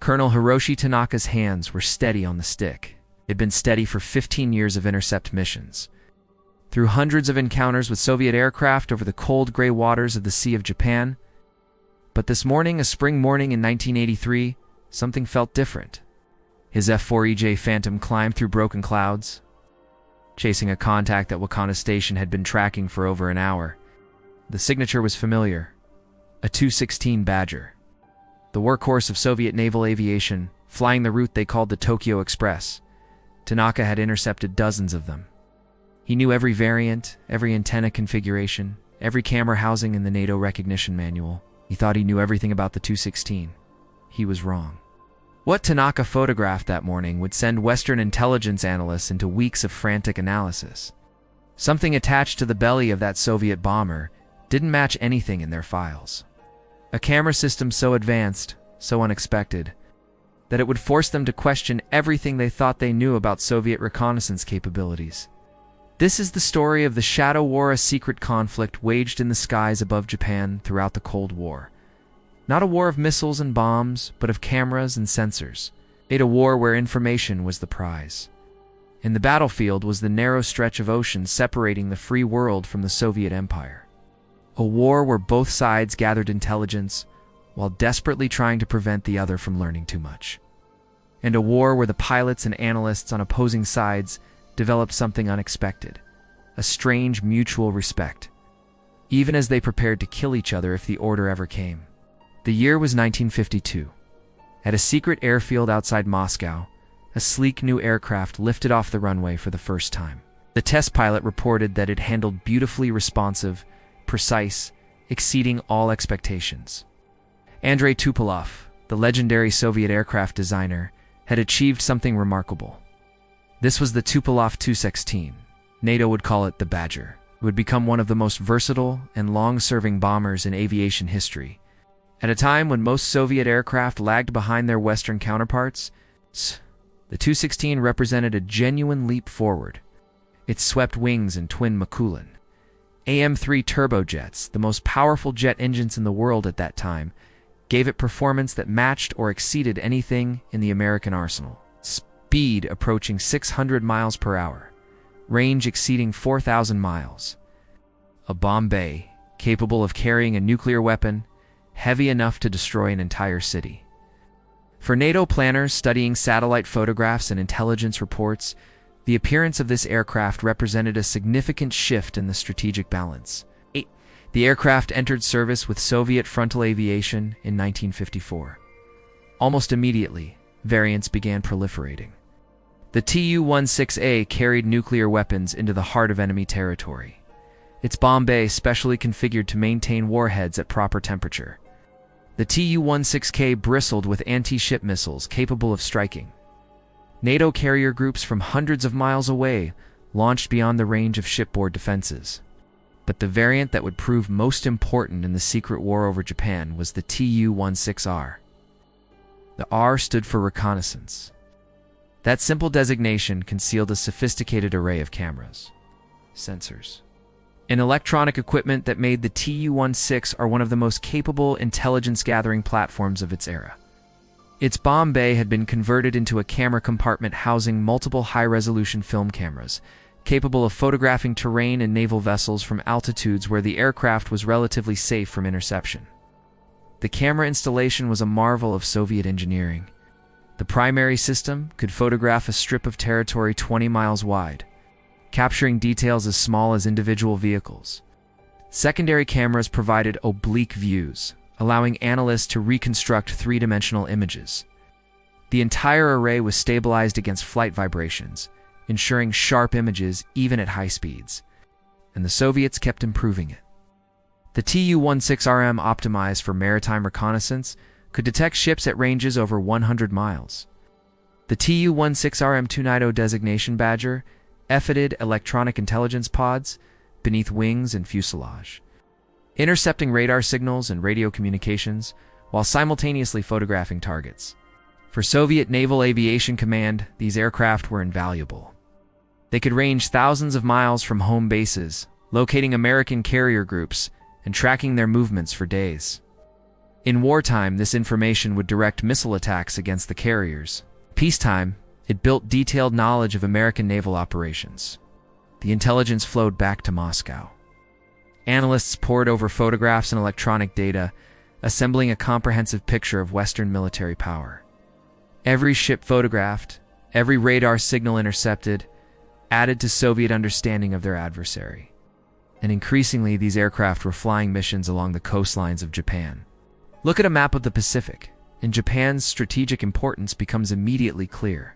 Colonel Hiroshi Tanaka's hands were steady on the stick. It had been steady for 15 years of intercept missions. Through hundreds of encounters with Soviet aircraft over the cold gray waters of the Sea of Japan. But this morning, a spring morning in 1983, something felt different. His F-4EJ Phantom climbed through broken clouds, chasing a contact that Wakanda Station had been tracking for over an hour. The signature was familiar, a 216 Badger. The workhorse of Soviet naval aviation, flying the route they called the Tokyo Express. Tanaka had intercepted dozens of them. He knew every variant, every antenna configuration, every camera housing in the NATO recognition manual. He thought he knew everything about the 216. He was wrong. What Tanaka photographed that morning would send Western intelligence analysts into weeks of frantic analysis. Something attached to the belly of that Soviet bomber didn't match anything in their files. A camera system so advanced, so unexpected, that it would force them to question everything they thought they knew about Soviet reconnaissance capabilities. This is the story of the Shadow War, a secret conflict waged in the skies above Japan throughout the Cold War. Not a war of missiles and bombs, but of cameras and sensors. A war where information was the prize. In the battlefield was the narrow stretch of ocean separating the free world from the Soviet Empire. A war where both sides gathered intelligence while desperately trying to prevent the other from learning too much. And a war where the pilots and analysts on opposing sides developed something unexpected, a strange mutual respect, even as they prepared to kill each other if the order ever came. The year was 1952. At a secret airfield outside Moscow, a sleek new aircraft lifted off the runway for the first time. The test pilot reported that it handled beautifully responsive, precise, exceeding all expectations. Andrei Tupolev, the legendary Soviet aircraft designer, had achieved something remarkable. This was the Tupolev Tu-16. NATO would call it the Badger. It would become one of the most versatile and long-serving bombers in aviation history. At a time when most Soviet aircraft lagged behind their Western counterparts, the Tu-16 represented a genuine leap forward. Its swept wings and twin Mikulin AM-3 turbojets, the most powerful jet engines in the world at that time, gave it performance that matched or exceeded anything in the American arsenal. Speed approaching 600 miles per hour, range exceeding 4,000 miles. A bomb bay capable of carrying a nuclear weapon heavy enough to destroy an entire city. For NATO planners studying satellite photographs and intelligence reports, the appearance of this aircraft represented a significant shift in the strategic balance. The aircraft entered service with Soviet frontal aviation in 1954. Almost immediately, variants began proliferating. The Tu-16A carried nuclear weapons into the heart of enemy territory. Its bomb bay specially configured to maintain warheads at proper temperature. The Tu-16K bristled with anti-ship missiles capable of striking. NATO carrier groups from hundreds of miles away launched beyond the range of shipboard defenses. But the variant that would prove most important in the secret war over Japan was the Tu-16R. The R stood for Reconnaissance. That simple designation concealed a sophisticated array of cameras, sensors, and electronic equipment that made the Tu-16R one of the most capable intelligence-gathering platforms of its era. Its bomb bay had been converted into a camera compartment housing multiple high-resolution film cameras, capable of photographing terrain and naval vessels from altitudes where the aircraft was relatively safe from interception. The camera installation was a marvel of Soviet engineering. The primary system could photograph a strip of territory 20 miles wide, capturing details as small as individual vehicles. Secondary cameras provided oblique views, allowing analysts to reconstruct three-dimensional images. The entire array was stabilized against flight vibrations, ensuring sharp images even at high speeds, and the Soviets kept improving it. The Tu-16RM, optimized for maritime reconnaissance, could detect ships at ranges over 100 miles. The Tu-16RM NATO designation Badger fitted electronic intelligence pods beneath wings and fuselage, intercepting radar signals and radio communications while simultaneously photographing targets. For Soviet Naval Aviation Command, these aircraft were invaluable. They could range thousands of miles from home bases, locating American carrier groups and tracking their movements for days. In wartime, this information would direct missile attacks against the carriers. Peacetime, it built detailed knowledge of American naval operations. The intelligence flowed back to Moscow. Analysts pored over photographs and electronic data, assembling a comprehensive picture of Western military power. Every ship photographed, every radar signal intercepted, added to Soviet understanding of their adversary. And increasingly, these aircraft were flying missions along the coastlines of Japan. Look at a map of the Pacific, and Japan's strategic importance becomes immediately clear.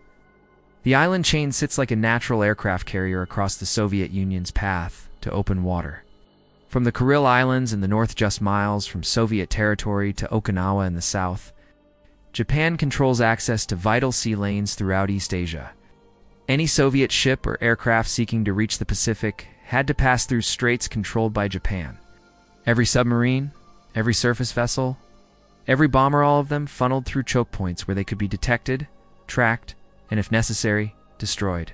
The island chain sits like a natural aircraft carrier across the Soviet Union's path to open water. From the Kuril Islands in the north just miles from Soviet territory to Okinawa in the south, Japan controls access to vital sea lanes throughout East Asia. Any Soviet ship or aircraft seeking to reach the Pacific had to pass through straits controlled by Japan. Every submarine, every surface vessel, every bomber, all of them funneled through choke points where they could be detected, tracked, and if necessary, destroyed.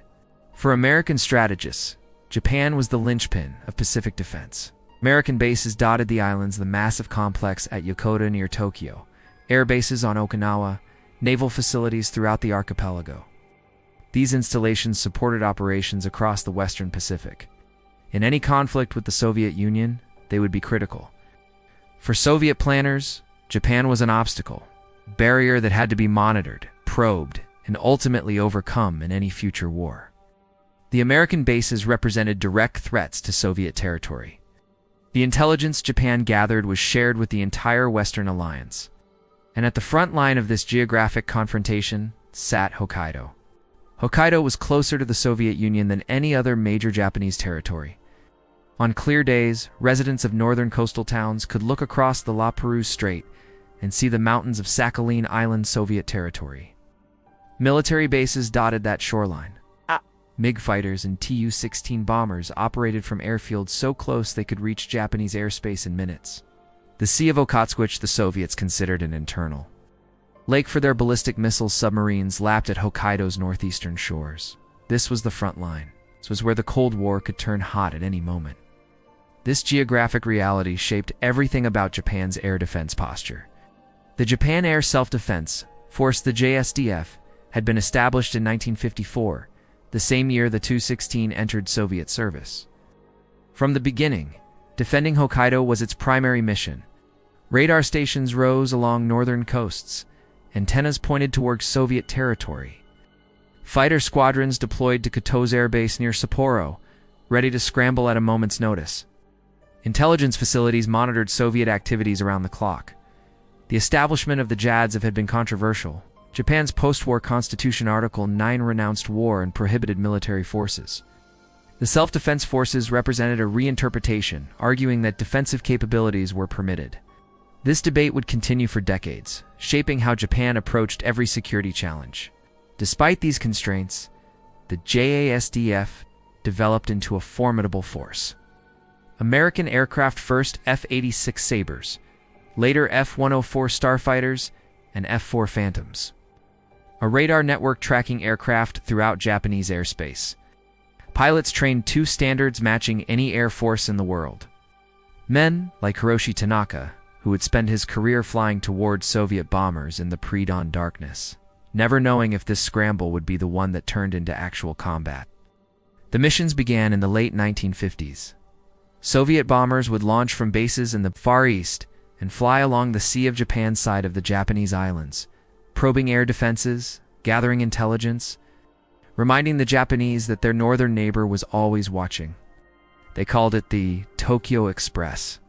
For American strategists, Japan was the linchpin of Pacific defense. American bases dotted the islands, the massive complex at Yokota near Tokyo, air bases on Okinawa, naval facilities throughout the archipelago. These installations supported operations across the Western Pacific. In any conflict with the Soviet Union, they would be critical. For Soviet planners, Japan was an obstacle, a barrier that had to be monitored, probed, and ultimately overcome in any future war. The American bases represented direct threats to Soviet territory. The intelligence Japan gathered was shared with the entire Western alliance. And at the front line of this geographic confrontation sat Hokkaido. Hokkaido was closer to the Soviet Union than any other major Japanese territory. On clear days, residents of northern coastal towns could look across the La Perouse Strait and see the mountains of Sakhalin Island Soviet territory. Military bases dotted that shoreline. MiG fighters and Tu-16 bombers operated from airfields so close they could reach Japanese airspace in minutes. The Sea of Okhotsk, which the Soviets considered an internal lake for their ballistic missile submarines, lapped at Hokkaido's northeastern shores. This was the front line. This was where the Cold War could turn hot at any moment. This geographic reality shaped everything about Japan's air defense posture. The Japan Air Self-Defense Force, the JASDF, had been established in 1954, the same year the Tu-16 entered Soviet service. From the beginning, defending Hokkaido was its primary mission. Radar stations rose along northern coasts, antennas pointed toward Soviet territory. Fighter squadrons deployed to Kato's Air Base near Sapporo, ready to scramble at a moment's notice. Intelligence facilities monitored Soviet activities around the clock. The establishment of the JASDF had been controversial. Japan's post-war constitution Article 9 renounced war and prohibited military forces. The self-defense forces represented a reinterpretation, arguing that defensive capabilities were permitted. This debate would continue for decades, shaping how Japan approached every security challenge. Despite these constraints, the JASDF developed into a formidable force. American aircraft first F-86 Sabres, later F-104 Starfighters, and F-4 Phantoms. A radar network tracking aircraft throughout Japanese airspace. Pilots trained to standards matching any air force in the world. Men like Hiroshi Tanaka, who would spend his career flying toward Soviet bombers in the pre-dawn darkness, never knowing if this scramble would be the one that turned into actual combat. The missions began in the late 1950s. Soviet bombers would launch from bases in the Far East and fly along the Sea of Japan side of the Japanese islands, probing air defenses, gathering intelligence, reminding the Japanese that their northern neighbor was always watching. They called it the Tokyo Express.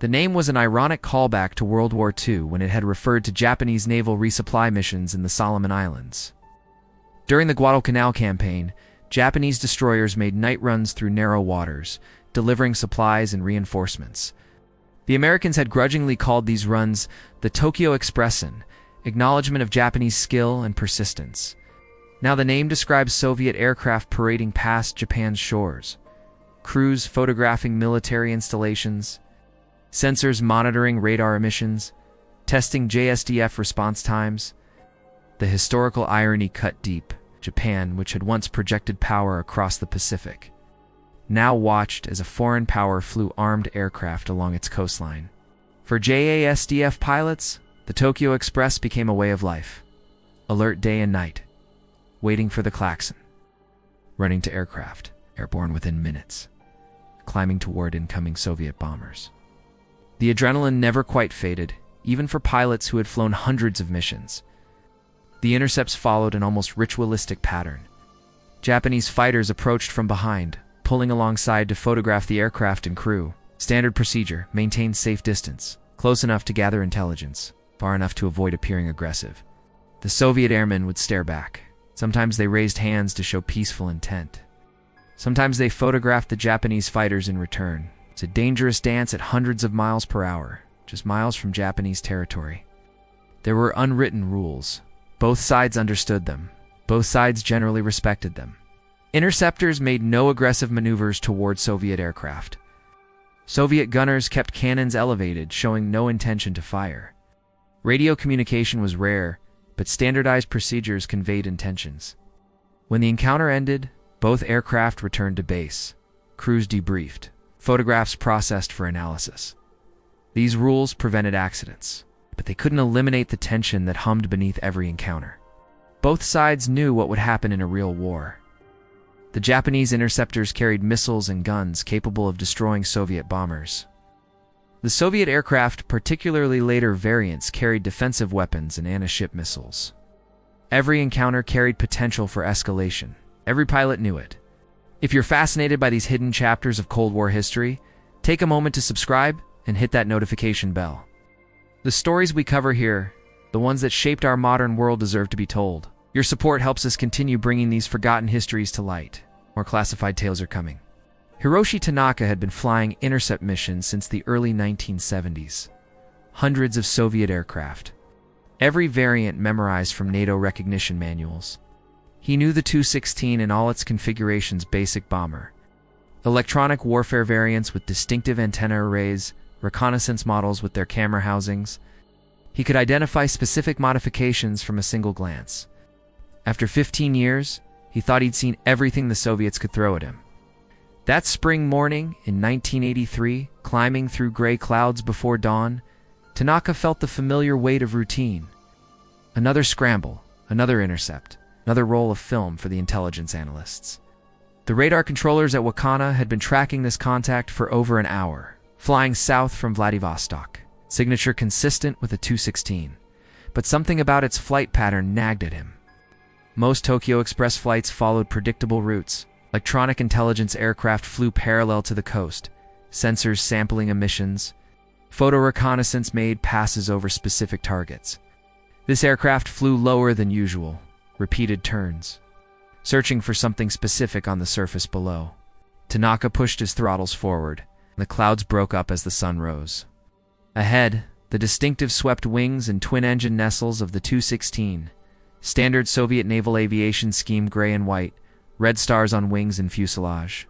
The name was an ironic callback to World War II when it had referred to Japanese naval resupply missions in the Solomon Islands. During the Guadalcanal campaign, Japanese destroyers made night runs through narrow waters, delivering supplies and reinforcements. The Americans had grudgingly called these runs the Tokyo Express, in acknowledgement of Japanese skill and persistence. Now the name describes Soviet aircraft parading past Japan's shores, crews photographing military installations, sensors monitoring radar emissions, testing JSDF response times. The historical irony cut deep. Japan, which had once projected power across the Pacific, now watched as a foreign power flew armed aircraft along its coastline. For JASDF pilots, the Tokyo Express became a way of life. Alert day and night, waiting for the klaxon, running to aircraft, airborne within minutes, climbing toward incoming Soviet bombers. The adrenaline never quite faded, even for pilots who had flown hundreds of missions. The intercepts followed an almost ritualistic pattern. Japanese fighters approached from behind, pulling alongside to photograph the aircraft and crew. Standard procedure: maintain safe distance, close enough to gather intelligence, far enough to avoid appearing aggressive. The Soviet airmen would stare back. Sometimes they raised hands to show peaceful intent. Sometimes they photographed the Japanese fighters in return. It's a dangerous dance at hundreds of miles per hour, just miles from Japanese territory. There were unwritten rules. Both sides understood them. Both sides generally respected them. Interceptors made no aggressive maneuvers toward Soviet aircraft. Soviet gunners kept cannons elevated, showing no intention to fire. Radio communication was rare, but standardized procedures conveyed intentions. When the encounter ended, both aircraft returned to base. Crews debriefed. Photographs processed for analysis. These rules prevented accidents, but they couldn't eliminate the tension that hummed beneath every encounter. Both sides knew what would happen in a real war. The Japanese interceptors carried missiles and guns capable of destroying Soviet bombers. The Soviet aircraft, particularly later variants, carried defensive weapons and anti-ship missiles. Every encounter carried potential for escalation. Every pilot knew it. If you're fascinated by these hidden chapters of Cold War history, take a moment to subscribe and hit that notification bell. The stories we cover here, the ones that shaped our modern world, deserve to be told. Your support helps us continue bringing these forgotten histories to light. More classified tales are coming. Hiroshi Tanaka had been flying intercept missions since the early 1970s. Hundreds of Soviet aircraft. Every variant memorized from NATO recognition manuals. He knew the Tu-16 and all its configurations: basic bomber, electronic warfare variants with distinctive antenna arrays, reconnaissance models with their camera housings. He could identify specific modifications from a single glance. After 15 years, he thought he'd seen everything the Soviets could throw at him. That spring morning in 1983, climbing through gray clouds before dawn, Tanaka felt the familiar weight of routine. Another scramble, another intercept, another roll of film for the intelligence analysts. The radar controllers at Wakana had been tracking this contact for over an hour, flying south from Vladivostok, signature consistent with the Tu-16. But something about its flight pattern nagged at him. Most Tokyo Express flights followed predictable routes. Electronic intelligence aircraft flew parallel to the coast, sensors sampling emissions. Photo reconnaissance made passes over specific targets. This aircraft flew lower than usual, repeated turns, searching for something specific on the surface below. Tanaka pushed his throttles forward, and the clouds broke up as the sun rose. Ahead, the distinctive swept wings and twin-engine nacelles of the Tu-16, standard Soviet naval aviation scheme, gray and white, red stars on wings and fuselage.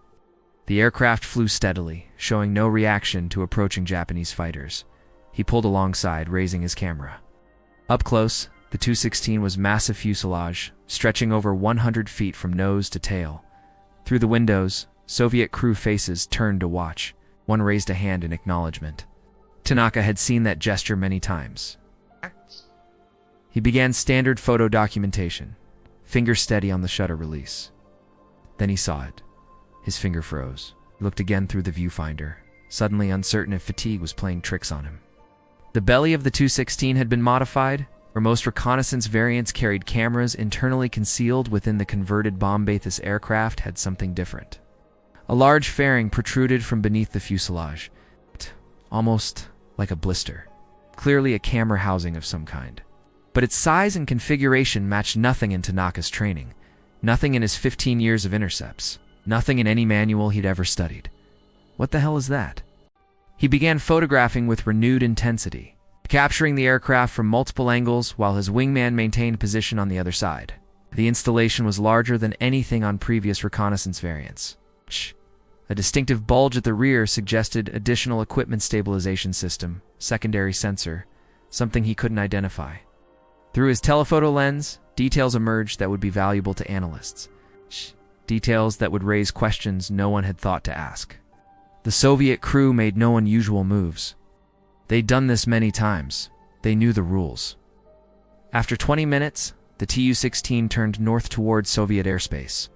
The aircraft flew steadily, showing no reaction to approaching Japanese fighters. He pulled alongside, raising his camera. Up close, the Tu-16 was massive fuselage, stretching over 100 feet from nose to tail. Through the windows, Soviet crew faces turned to watch. One raised a hand in acknowledgement. Tanaka had seen that gesture many times. He began standard photo documentation, finger steady on the shutter release. Then he saw it. His finger froze. He looked again through the viewfinder, suddenly uncertain if fatigue was playing tricks on him. The belly of the Tu-16 had been modified, where most reconnaissance variants carried cameras internally concealed within the converted bomb bay. This aircraft had something different. A large fairing protruded from beneath the fuselage, almost like a blister. Clearly a camera housing of some kind. But its size and configuration matched nothing in Tanaka's training, nothing in his 15 years of intercepts, nothing in any manual he'd ever studied. What the hell is that? He began photographing with renewed intensity, capturing the aircraft from multiple angles while his wingman maintained position on the other side. The installation was larger than anything on previous reconnaissance variants. A distinctive bulge at the rear suggested additional equipment stabilization system, secondary sensor, something he couldn't identify. Through his telephoto lens, details emerged that would be valuable to analysts. Details that would raise questions no one had thought to ask. The Soviet crew made no unusual moves. They'd done this many times. They knew the rules. After 20 minutes, the Tu-16 turned north toward Soviet airspace.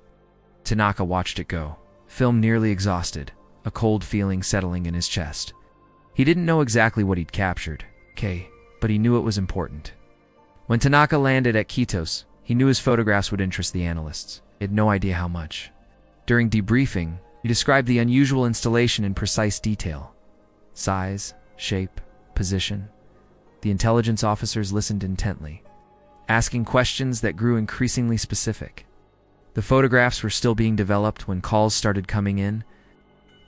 Tanaka watched it go, film nearly exhausted, a cold feeling settling in his chest. He didn't know exactly what he'd captured, but he knew it was important. When Tanaka landed at Kitos, he knew his photographs would interest the analysts. He had no idea how much. During debriefing, he described the unusual installation in precise detail. Size, shape, position. The intelligence officers listened intently, asking questions that grew increasingly specific. The photographs were still being developed when calls started coming in.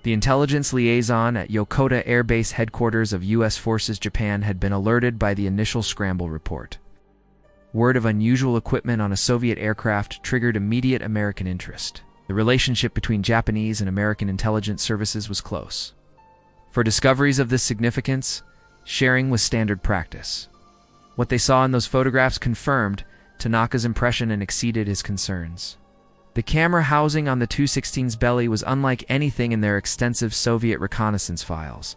The intelligence liaison at Yokota Air Base headquarters of U.S. Forces Japan had been alerted by the initial scramble report. Word of unusual equipment on a Soviet aircraft triggered immediate American interest. The relationship between Japanese and American intelligence services was close. For discoveries of this significance, sharing was standard practice. What they saw in those photographs confirmed Tanaka's impression and exceeded his concerns. The camera housing on the Tu-16's belly was unlike anything in their extensive Soviet reconnaissance files.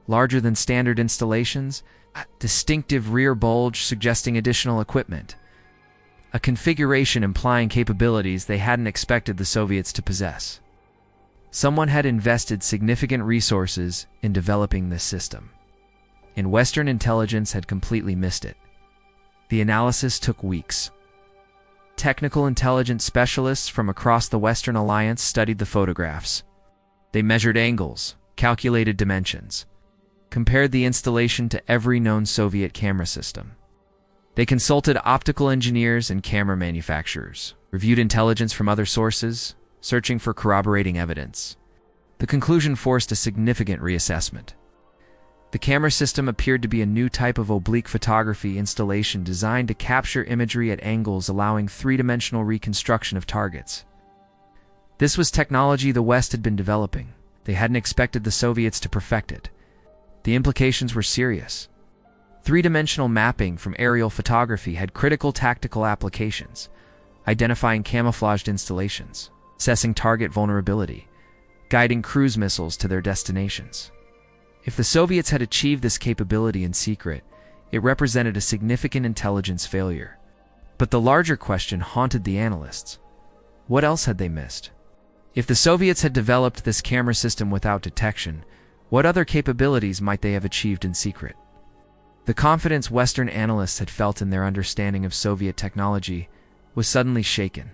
Larger than standard installations, a distinctive rear bulge suggesting additional equipment. A configuration implying capabilities they hadn't expected the Soviets to possess. Someone had invested significant resources in developing this system, and Western intelligence had completely missed it. The analysis took weeks. Technical intelligence specialists from across the Western Alliance studied the photographs. They measured angles, calculated dimensions, compared the installation to every known Soviet camera system. They consulted optical engineers and camera manufacturers, reviewed intelligence from other sources, searching for corroborating evidence. The conclusion forced a significant reassessment. The camera system appeared to be a new type of oblique photography installation designed to capture imagery at angles allowing three-dimensional reconstruction of targets. This was technology the West had been developing. They hadn't expected the Soviets to perfect it. The implications were serious. Three-dimensional mapping from aerial photography had critical tactical applications, identifying camouflaged installations, assessing target vulnerability, guiding cruise missiles to their destinations. If the Soviets had achieved this capability in secret, it represented a significant intelligence failure. But the larger question haunted the analysts. What else had they missed? If the Soviets had developed this camera system without detection, what other capabilities might they have achieved in secret? The confidence Western analysts had felt in their understanding of Soviet technology was suddenly shaken.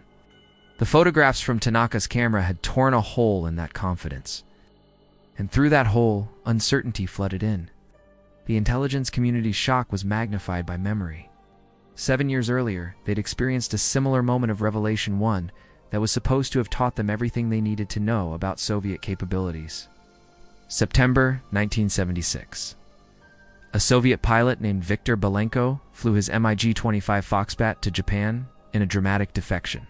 The photographs from Tanaka's camera had torn a hole in that confidence. And through that hole, uncertainty flooded in. The intelligence community's shock was magnified by memory. 7 years earlier, they'd experienced a similar moment of revelation, one that was supposed to have taught them everything they needed to know about Soviet capabilities. September 1976. A Soviet pilot named Viktor Belenko flew his MiG-25 Foxbat to Japan in a dramatic defection.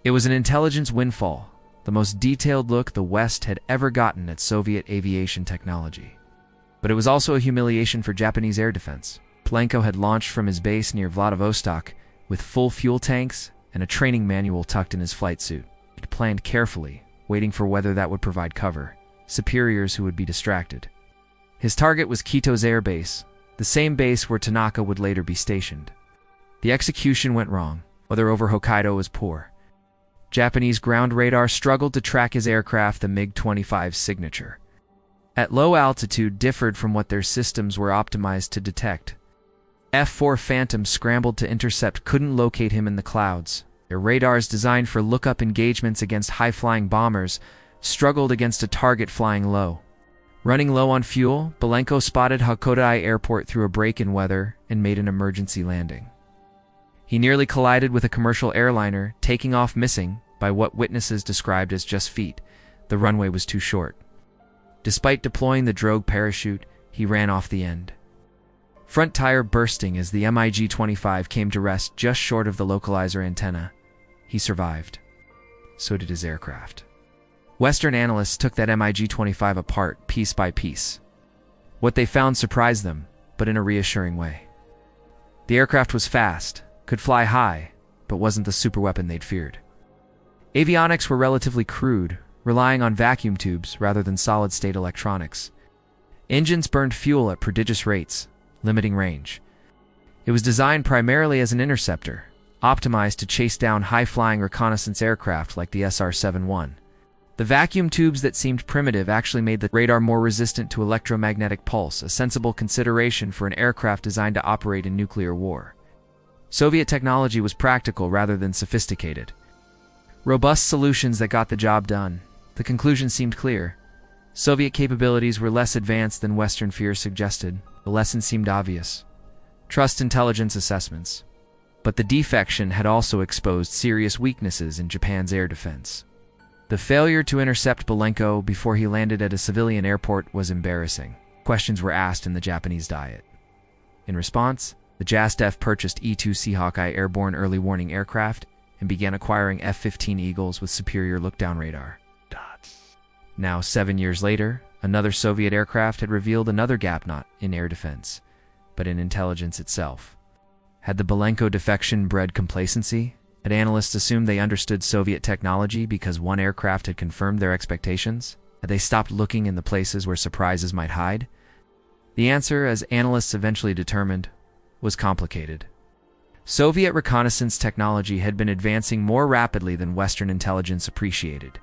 It was an intelligence windfall, the most detailed look the West had ever gotten at Soviet aviation technology. But it was also a humiliation for Japanese air defense. Belenko had launched from his base near Vladivostok with full fuel tanks and a training manual tucked in his flight suit. He'd planned carefully, waiting for whether that would provide cover, superiors who would be distracted. His target was Kitos Air Base, the same base where Tanaka would later be stationed. The execution went wrong. Weather over Hokkaido was poor. Japanese ground radar struggled to track his aircraft, the MiG-25's signature. At low altitude differed from what their systems were optimized to detect. F-4 Phantoms scrambled to intercept couldn't locate him in the clouds. Their radars designed for lookup engagements against high-flying bombers struggled against a target flying low. Running low on fuel, Belenko spotted Hokkaido Airport through a break in weather and made an emergency landing. He nearly collided with a commercial airliner, taking off missing by what witnesses described as just feet. The runway was too short. Despite deploying the drogue parachute, he ran off the end. Front tire bursting as the MiG-25 came to rest just short of the localizer antenna. He survived. So did his aircraft. Western analysts took that MiG-25 apart piece by piece. What they found surprised them, but in a reassuring way. The aircraft was fast, could fly high, but wasn't the superweapon they'd feared. Avionics were relatively crude, relying on vacuum tubes rather than solid-state electronics. Engines burned fuel at prodigious rates, limiting range. It was designed primarily as an interceptor, optimized to chase down high-flying reconnaissance aircraft like the SR-71. The vacuum tubes that seemed primitive actually made the radar more resistant to electromagnetic pulse, a sensible consideration for an aircraft designed to operate in nuclear war. Soviet technology was practical rather than sophisticated. Robust solutions that got the job done. The conclusion seemed clear. Soviet capabilities were less advanced than Western fears suggested. The lesson seemed obvious. Trust intelligence assessments. But the defection had also exposed serious weaknesses in Japan's air defense. The failure to intercept Belenko before he landed at a civilian airport was embarrassing. Questions were asked in the Japanese Diet. In response, the JASDF purchased E-2C Hawkeye airborne early warning aircraft and began acquiring F-15 Eagles with superior look-down radar. Now, 7 years later, another Soviet aircraft had revealed another gap not in air defense, but in intelligence itself. Had the Belenko defection bred complacency? Had analysts assumed they understood Soviet technology because one aircraft had confirmed their expectations? Had they stopped looking in the places where surprises might hide? The answer, as analysts eventually determined, was complicated. Soviet reconnaissance technology had been advancing more rapidly than Western intelligence appreciated.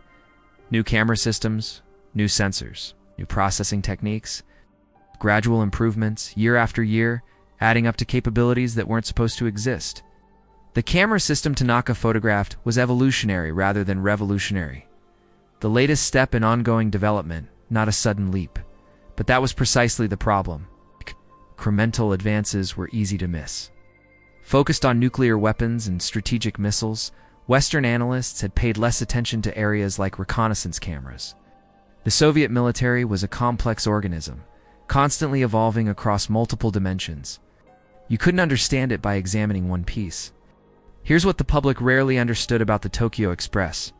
New camera systems, new sensors, new processing techniques, gradual improvements, year after year, adding up to capabilities that weren't supposed to exist. The camera system Tanaka photographed was evolutionary rather than revolutionary. The latest step in ongoing development, not a sudden leap. But that was precisely the problem. Incremental advances were easy to miss. Focused on nuclear weapons and strategic missiles, Western analysts had paid less attention to areas like reconnaissance cameras. The Soviet military was a complex organism, constantly evolving across multiple dimensions. You couldn't understand it by examining one piece. Here's what the public rarely understood about the Tokyo Express.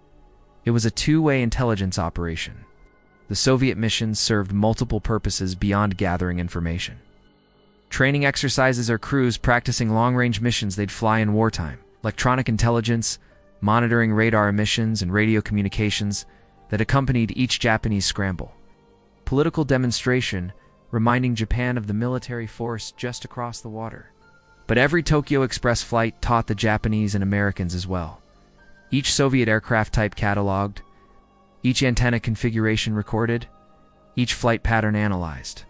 It was a two-way intelligence operation. The Soviet missions served multiple purposes beyond gathering information. Training exercises or crews practicing long-range missions they'd fly in wartime. Electronic intelligence, monitoring radar emissions and radio communications that accompanied each Japanese scramble. Political demonstration, reminding Japan of the military force just across the water. But every Tokyo Express flight taught the Japanese and Americans as well. Each Soviet aircraft type cataloged, each antenna configuration recorded, each flight pattern analyzed.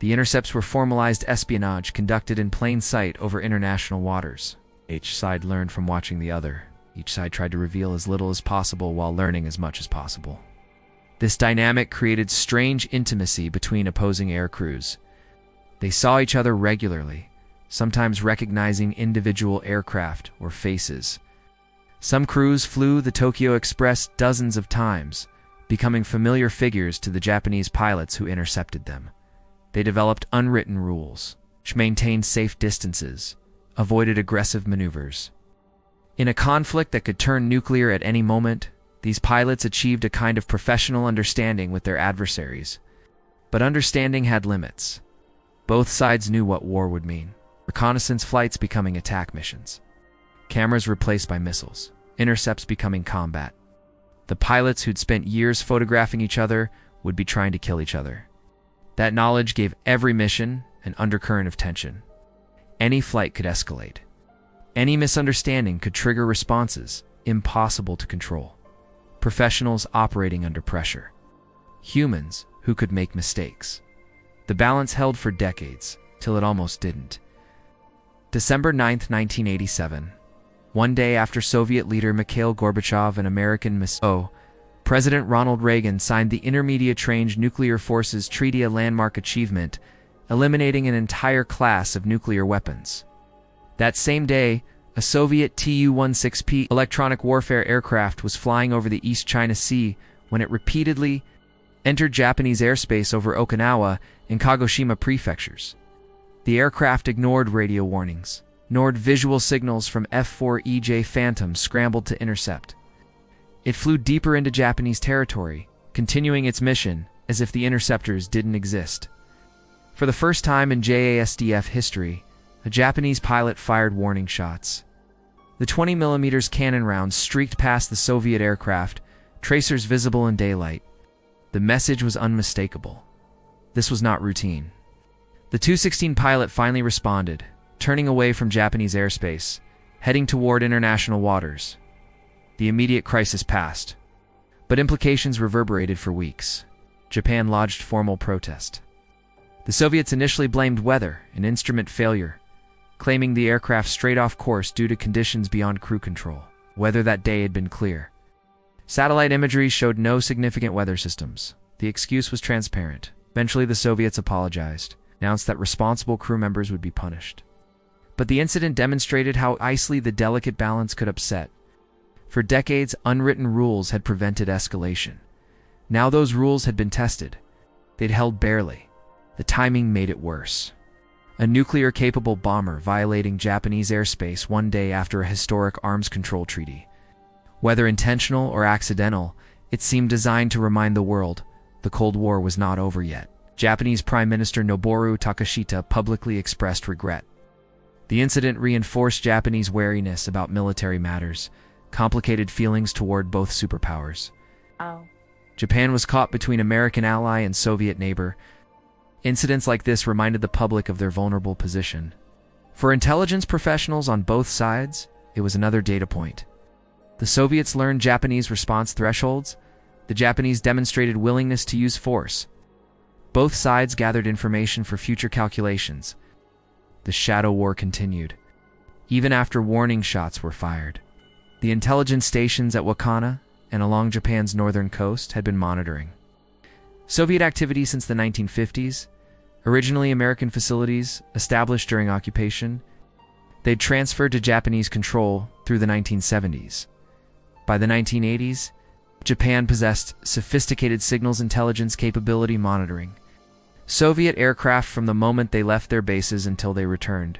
The intercepts were formalized espionage conducted in plain sight over international waters. Each side learned from watching the other. Each side tried to reveal as little as possible while learning as much as possible. This dynamic created strange intimacy between opposing air crews. They saw each other regularly, sometimes recognizing individual aircraft or faces. Some crews flew the Tokyo Express dozens of times, becoming familiar figures to the Japanese pilots who intercepted them. They developed unwritten rules, which maintained safe distances, avoided aggressive maneuvers. In a conflict that could turn nuclear at any moment, these pilots achieved a kind of professional understanding with their adversaries. But understanding had limits. Both sides knew what war would mean. Reconnaissance flights becoming attack missions. Cameras replaced by missiles. Intercepts becoming combat. The pilots who'd spent years photographing each other would be trying to kill each other. That knowledge gave every mission an undercurrent of tension. Any flight could escalate. Any misunderstanding could trigger responses impossible to control. Professionals operating under pressure. Humans who could make mistakes. The balance held for decades, till it almost didn't. December 9, 1987. One day after Soviet leader Mikhail Gorbachev and American President Ronald Reagan signed the Intermediate Range Nuclear Forces Treaty, a landmark achievement, eliminating an entire class of nuclear weapons. That same day, a Soviet Tu-16P electronic warfare aircraft was flying over the East China Sea when it repeatedly entered Japanese airspace over Okinawa and Kagoshima prefectures. The aircraft ignored radio warnings, ignored visual signals from F-4EJ Phantom scrambled to intercept. It flew deeper into Japanese territory, continuing its mission as if the interceptors didn't exist. For the first time in JASDF history, a Japanese pilot fired warning shots. The 20mm cannon rounds streaked past the Soviet aircraft, tracers visible in daylight. The message was unmistakable. this was not routine. The Tu-16 pilot finally responded, turning away from Japanese airspace, heading toward international waters. The immediate crisis passed, but implications reverberated for weeks. Japan lodged formal protest. The Soviets initially blamed weather and instrument failure, claiming the aircraft strayed off course due to conditions beyond crew control. Weather that day had been clear. Satellite imagery showed no significant weather systems. The excuse was transparent. Eventually, the Soviets apologized, announced that responsible crew members would be punished. But the incident demonstrated how easily the delicate balance could upset. For decades, unwritten rules had prevented escalation. Now those rules had been tested. They'd held barely. The timing made it worse. A nuclear-capable bomber violating Japanese airspace one day after a historic arms control treaty. Whether intentional or accidental, it seemed designed to remind the world the Cold War was not over yet. Japanese Prime Minister Noboru Takeshita publicly expressed regret. The incident reinforced Japanese wariness about military matters, complicated feelings toward both superpowers. Japan was caught between American ally and Soviet neighbor. Incidents like this reminded the public of their vulnerable position. For intelligence professionals on both sides, it was another data point. The Soviets learned Japanese response thresholds. The Japanese demonstrated willingness to use force. Both sides gathered information for future calculations. The shadow war continued, even after warning shots were fired. The intelligence stations at Wakana and along Japan's northern coast had been monitoring Soviet activity since the 1950s. Originally American facilities established during occupation, they'd transferred to Japanese control through the 1970s. By the 1980s, Japan possessed sophisticated signals intelligence capability monitoring Soviet aircraft from the moment they left their bases until they returned.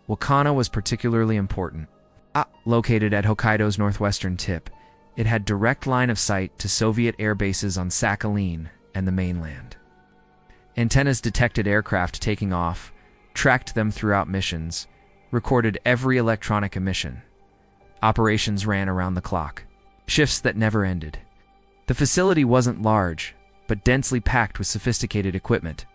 Wakana was particularly important. Located at Hokkaido's northwestern tip, it had direct line of sight to Soviet air bases on Sakhalin and the mainland. Antennas detected aircraft taking off, tracked them throughout missions, recorded every electronic emission. Operations ran around the clock, shifts that never ended. The facility wasn't large, but densely packed with sophisticated equipment.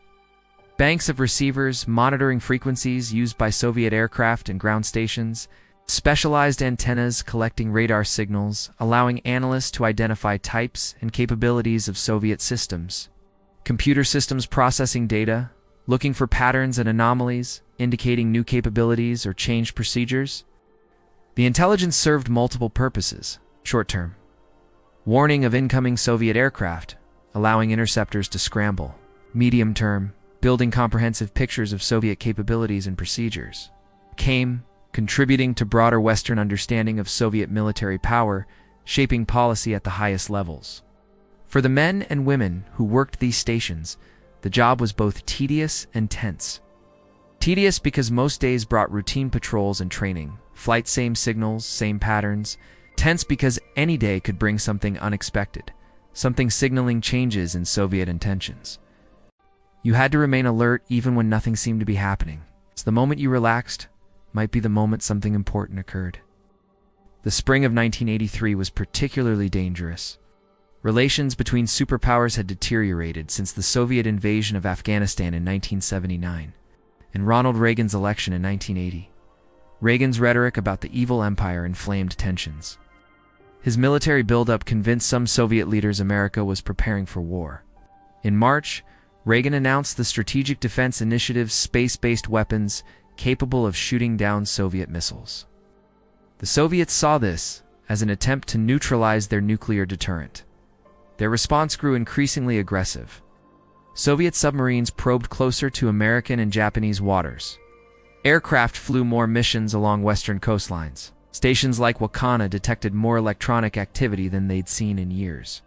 Banks of receivers monitoring frequencies used by Soviet aircraft and ground stations, specialized antennas collecting radar signals, allowing analysts to identify types and capabilities of Soviet systems. Computer systems processing data, looking for patterns and anomalies, indicating new capabilities or changed procedures. The intelligence served multiple purposes. Short-term, warning of incoming Soviet aircraft, allowing interceptors to scramble. Medium-term, building comprehensive pictures of Soviet capabilities and procedures. Contributing to broader Western understanding of Soviet military power, shaping policy at the highest levels. For the men and women who worked these stations, the job was both tedious and tense. Tedious because most days brought routine patrols and training, flight same signals, same patterns. Tense because any day could bring something unexpected, something signaling changes in Soviet intentions. You had to remain alert even when nothing seemed to be happening. So the moment you relaxed might be the moment something important occurred. The spring of 1983 was particularly dangerous. Relations between superpowers had deteriorated since the Soviet invasion of Afghanistan in 1979 and Ronald Reagan's election in 1980. Reagan's rhetoric about the evil empire inflamed tensions. His military buildup convinced some Soviet leaders America was preparing for war. In March, Reagan announced the Strategic Defense Initiative's space-based weapons capable of shooting down Soviet missiles. The Soviets saw this as an attempt to neutralize their nuclear deterrent. Their response grew increasingly aggressive. Soviet submarines probed closer to American and Japanese waters. Aircraft flew more missions along western coastlines. Stations like Wakana detected more electronic activity than they'd seen in years.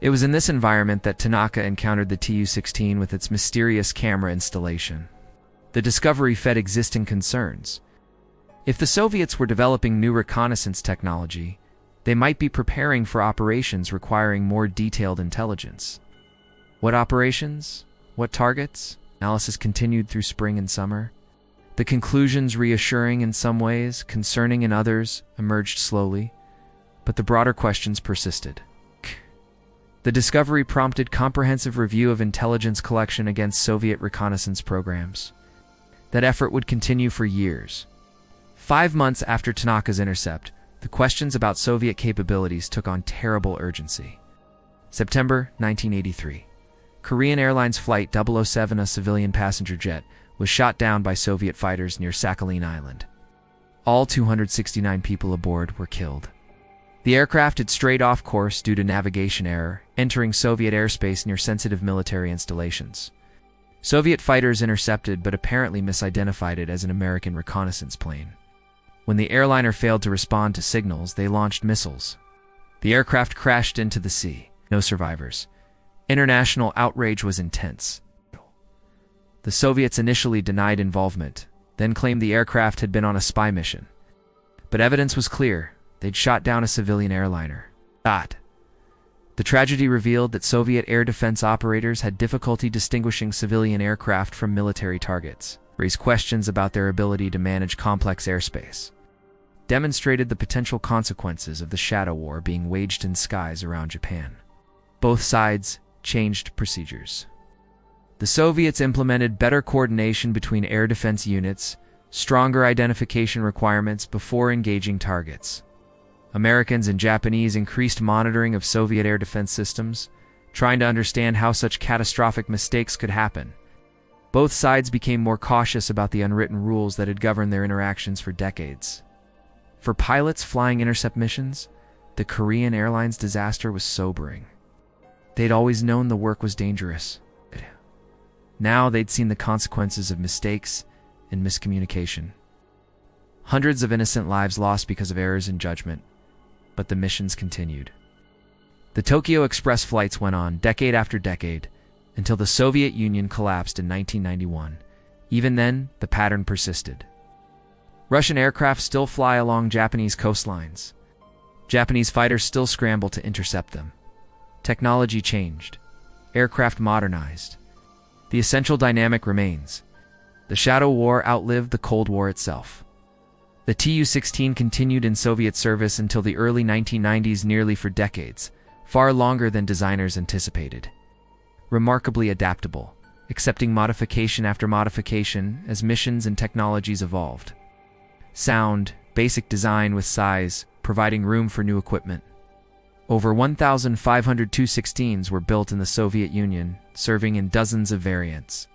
It was in this environment that Tanaka encountered the Tu-16 with its mysterious camera installation. The discovery fed existing concerns. If the Soviets were developing new reconnaissance technology, they might be preparing for operations requiring more detailed intelligence. What operations? What targets? Analysis continued through spring and summer. The conclusions, reassuring in some ways, concerning in others, emerged slowly, but the broader questions persisted. The discovery prompted comprehensive review of intelligence collection against Soviet reconnaissance programs. That effort would continue for years. 5 months after Tanaka's intercept, the questions about Soviet capabilities took on terrible urgency. September 1983. Korean Airlines Flight 007, a civilian passenger jet, was shot down by Soviet fighters near Sakhalin Island. All 269 people aboard were killed. The aircraft had strayed off course due to navigation error, entering Soviet airspace near sensitive military installations. Soviet fighters intercepted but apparently misidentified it as an American reconnaissance plane. When the airliner failed to respond to signals, they launched missiles. The aircraft crashed into the sea. No survivors. International outrage was intense. The Soviets initially denied involvement, then claimed the aircraft had been on a spy mission. But evidence was clear. They'd shot down a civilian airliner. The tragedy revealed that Soviet air defense operators had difficulty distinguishing civilian aircraft from military targets, raised questions about their ability to manage complex airspace, demonstrated the potential consequences of the shadow war being waged in skies around Japan. Both sides changed procedures. The Soviets implemented better coordination between air defense units, stronger identification requirements before engaging targets. Americans and Japanese increased monitoring of Soviet air defense systems, trying to understand how such catastrophic mistakes could happen. Both sides became more cautious about the unwritten rules that had governed their interactions for decades. For pilots flying intercept missions, the Korean Airlines disaster was sobering. They'd always known the work was dangerous. Now they'd seen the consequences of mistakes and miscommunication. Hundreds of innocent lives lost because of errors in judgment, but the missions continued. The Tokyo Express flights went on decade after decade until the Soviet Union collapsed in 1991. Even then, the pattern persisted. Russian aircraft still fly along Japanese coastlines. Japanese fighters still scramble to intercept them. Technology changed. Aircraft modernized. The essential dynamic remains. The Shadow War outlived the Cold War itself. The Tu-16 continued in Soviet service until the early 1990s, nearly for decades, far longer than designers anticipated. Remarkably adaptable, accepting modification after modification as missions and technologies evolved. Sound, basic design with size, providing room for new equipment. Over 1,500 Tu-16s were built in the Soviet Union, serving in dozens of variants.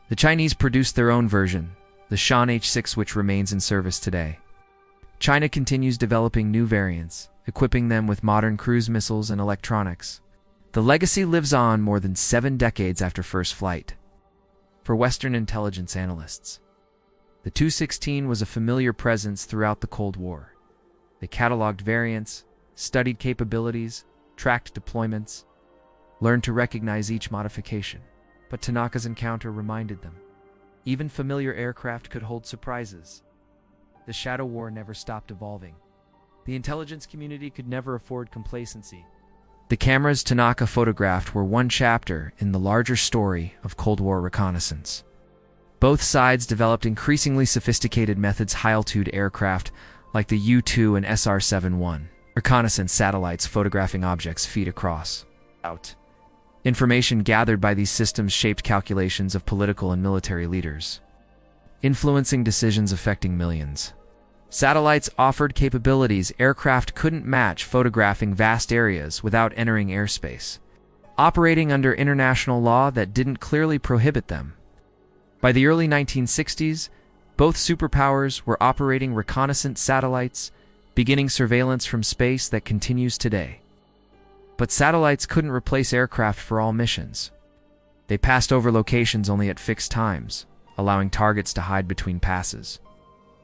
The Chinese produced their own version, the Shan H-6, which remains in service today. China continues developing new variants, equipping them with modern cruise missiles and electronics. The legacy lives on more than 7 decades after first flight. For Western intelligence analysts, the Tu-16 was a familiar presence throughout the Cold War. They cataloged variants, studied capabilities, tracked deployments, learned to recognize each modification. But Tanaka's encounter reminded them, even familiar aircraft could hold surprises. The Shadow War never stopped evolving. The intelligence community could never afford complacency. The cameras Tanaka photographed were one chapter in the larger story of Cold War reconnaissance. Both sides developed increasingly sophisticated methods, high-altitude aircraft like the U-2 and SR-71, reconnaissance satellites photographing objects feet across. Information gathered by these systems shaped calculations of political and military leaders, influencing decisions affecting millions. Satellites offered capabilities aircraft couldn't match, photographing vast areas without entering airspace, operating under international law that didn't clearly prohibit them. By the early 1960s, both superpowers were operating reconnaissance satellites, beginning surveillance from space that continues today. But satellites couldn't replace aircraft for all missions. They passed over locations only at fixed times, allowing targets to hide between passes.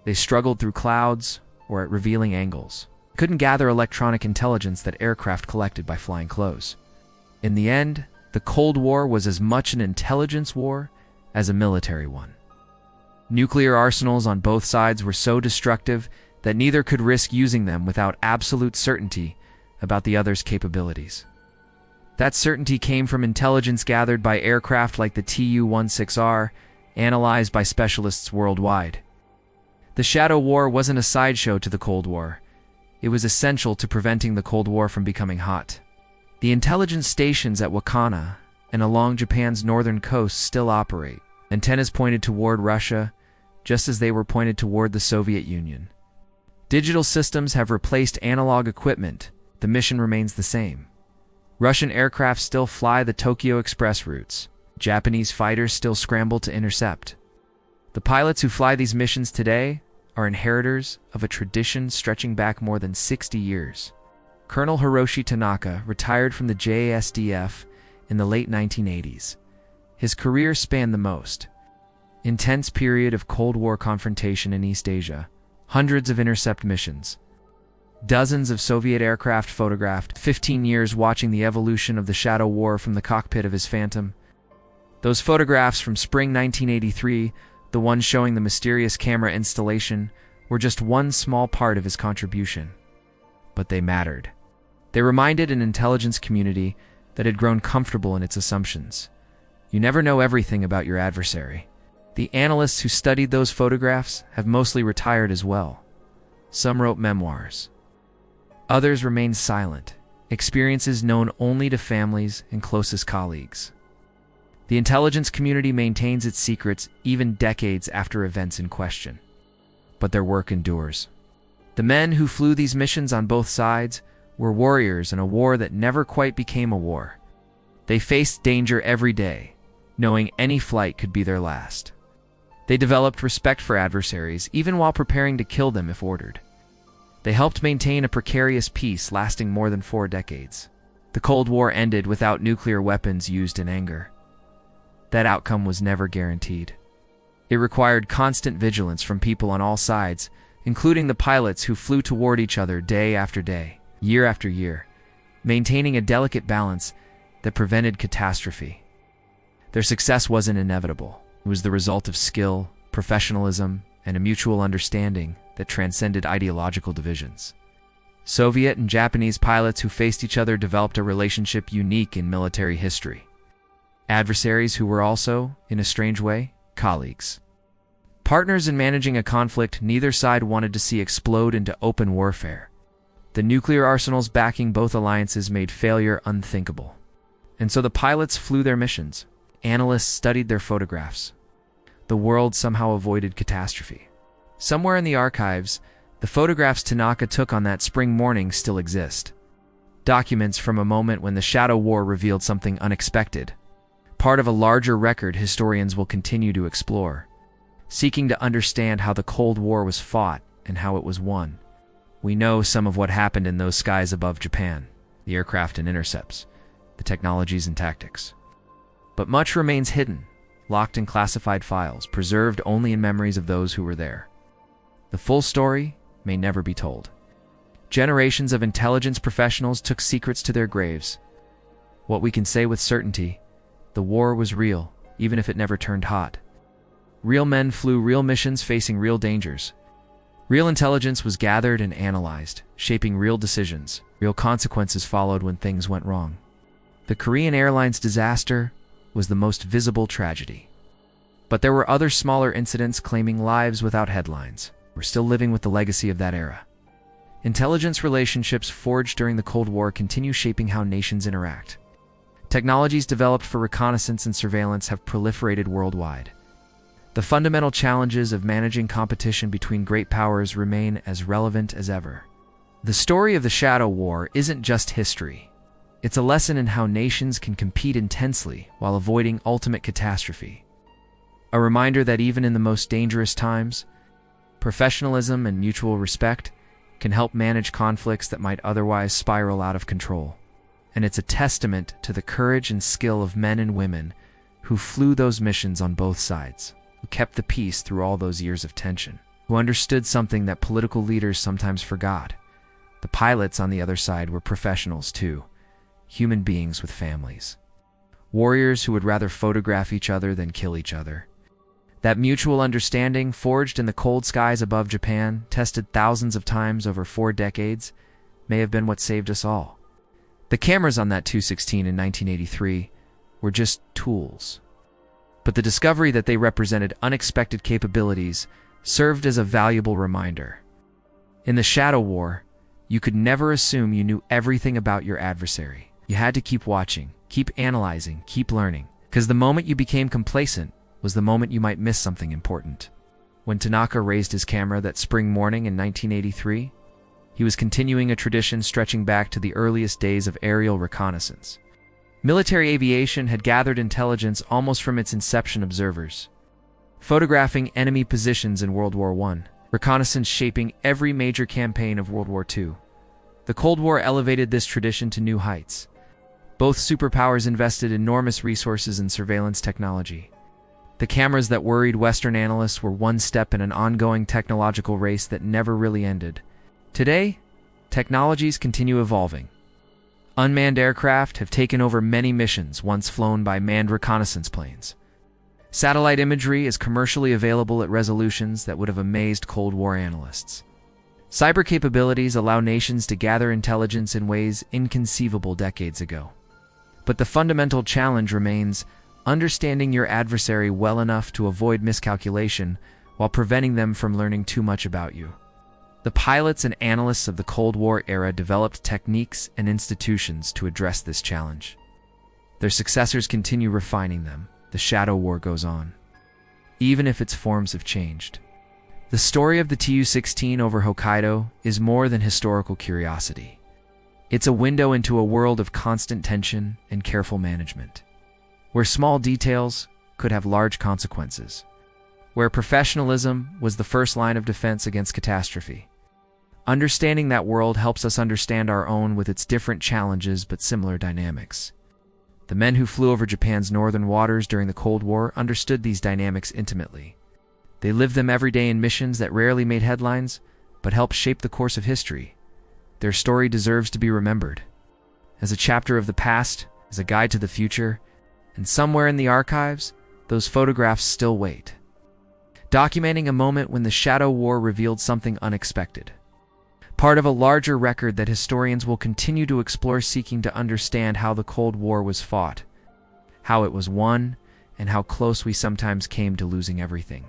They struggled through clouds or at revealing angles. Couldn't gather electronic intelligence that aircraft collected by flying close. In the end, the Cold War was as much an intelligence war as a military one. Nuclear arsenals on both sides were so destructive that neither could risk using them without absolute certainty about the other's capabilities. That certainty came from intelligence gathered by aircraft like the Tu-16R, analyzed by specialists worldwide. The Shadow War wasn't a sideshow to the Cold War. It was essential to preventing the Cold War from becoming hot. The intelligence stations at Wakana and along Japan's northern coast still operate, antennas pointed toward Russia, just as they were pointed toward the Soviet Union. Digital systems have replaced analog equipment. The mission remains the same. Russian aircraft still fly the Tokyo Express routes. Japanese fighters still scramble to intercept. The pilots who fly these missions today are inheritors of a tradition stretching back more than 60 years. Colonel Hiroshi Tanaka retired from the JASDF in the late 1980s. His career spanned the most intense period of Cold War confrontation in East Asia, hundreds of intercept missions, dozens of Soviet aircraft photographed, 15 years watching the evolution of the Shadow War from the cockpit of his Phantom. Those photographs from spring 1983, the ones showing the mysterious camera installation, were just one small part of his contribution. But they mattered. They reminded an intelligence community that had grown comfortable in its assumptions. You never know everything about your adversary. The analysts who studied those photographs have mostly retired as well. Some wrote memoirs. Others remained silent, experiences known only to families and closest colleagues. The intelligence community maintains its secrets even decades after events in question. But their work endures. The men who flew these missions on both sides were warriors in a war that never quite became a war. They faced danger every day, knowing any flight could be their last. They developed respect for adversaries even while preparing to kill them if ordered. They helped maintain a precarious peace lasting more than 4 decades. The Cold War ended without nuclear weapons used in anger. That outcome was never guaranteed. It required constant vigilance from people on all sides, including the pilots who flew toward each other day after day, year after year, maintaining a delicate balance that prevented catastrophe. Their success wasn't inevitable. It was the result of skill, professionalism, and a mutual understanding that transcended ideological divisions. Soviet and Japanese pilots who faced each other developed a relationship unique in military history. Adversaries who were also, in a strange way, colleagues. Partners in managing a conflict neither side wanted to see explode into open warfare. The nuclear arsenals backing both alliances made failure unthinkable. And so the pilots flew their missions. Analysts studied their photographs. The world somehow avoided catastrophe. Somewhere in the archives, the photographs Tanaka took on that spring morning still exist. Documents from a moment when the Shadow War revealed something unexpected. Part of a larger record historians will continue to explore, seeking to understand how the Cold War was fought and how it was won. We know some of what happened in those skies above Japan, the aircraft and intercepts, the technologies and tactics. But much remains hidden, locked in classified files, preserved only in memories of those who were there. The full story may never be told. Generations of intelligence professionals took secrets to their graves. What we can say with certainty, the war was real, even if it never turned hot. Real men flew real missions facing real dangers. Real intelligence was gathered and analyzed, shaping real decisions. Real consequences followed when things went wrong. The Korean Airlines disaster was the most visible tragedy. But there were other smaller incidents claiming lives without headlines. We're still living with the legacy of that era. Intelligence relationships forged during the Cold War continue shaping how nations interact. Technologies developed for reconnaissance and surveillance have proliferated worldwide. The fundamental challenges of managing competition between great powers remain as relevant as ever. The story of the Shadow War isn't just history. It's a lesson in how nations can compete intensely while avoiding ultimate catastrophe. A reminder that even in the most dangerous times, professionalism and mutual respect can help manage conflicts that might otherwise spiral out of control. And it's a testament to the courage and skill of men and women who flew those missions on both sides, who kept the peace through all those years of tension, who understood something that political leaders sometimes forgot. The pilots on the other side were professionals too, human beings with families. Warriors who would rather photograph each other than kill each other. That mutual understanding, forged in the cold skies above Japan, tested thousands of times over 4 decades, may have been what saved us all. The cameras on that 216 in 1983 were just tools. But the discovery that they represented unexpected capabilities served as a valuable reminder. In the Shadow War, you could never assume you knew everything about your adversary. You had to keep watching, keep analyzing, keep learning, because the moment you became complacent was the moment you might miss something important. When Tanaka raised his camera that spring morning in 1983, he was continuing a tradition stretching back to the earliest days of aerial reconnaissance. Military aviation had gathered intelligence almost from its inception observers, photographing enemy positions in World War I, reconnaissance shaping every major campaign of World War II. The Cold War elevated this tradition to new heights. Both superpowers invested enormous resources in surveillance technology. The cameras that worried Western analysts were one step in an ongoing technological race that never really ended. Today, technologies continue evolving. Unmanned aircraft have taken over many missions once flown by manned reconnaissance planes. Satellite imagery is commercially available at resolutions that would have amazed Cold War analysts. Cyber capabilities allow nations to gather intelligence in ways inconceivable decades ago. But the fundamental challenge remains understanding your adversary well enough to avoid miscalculation while preventing them from learning too much about you. The pilots and analysts of the Cold War era developed techniques and institutions to address this challenge. Their successors continue refining them. The Shadow War goes on, even if its forms have changed. The story of the Tu-16 over Hokkaido is more than historical curiosity. It's a window into a world of constant tension and careful management, where small details could have large consequences, where professionalism was the first line of defense against catastrophe. Understanding that world helps us understand our own with its different challenges but similar dynamics. The men who flew over Japan's northern waters during the Cold War understood these dynamics intimately. They lived them every day in missions that rarely made headlines, but helped shape the course of history. Their story deserves to be remembered as a chapter of the past, as a guide to the future, and somewhere in the archives, those photographs still wait, documenting a moment when the Shadow War revealed something unexpected. Part of a larger record that historians will continue to explore, seeking to understand how the Cold War was fought, how it was won, and how close we sometimes came to losing everything.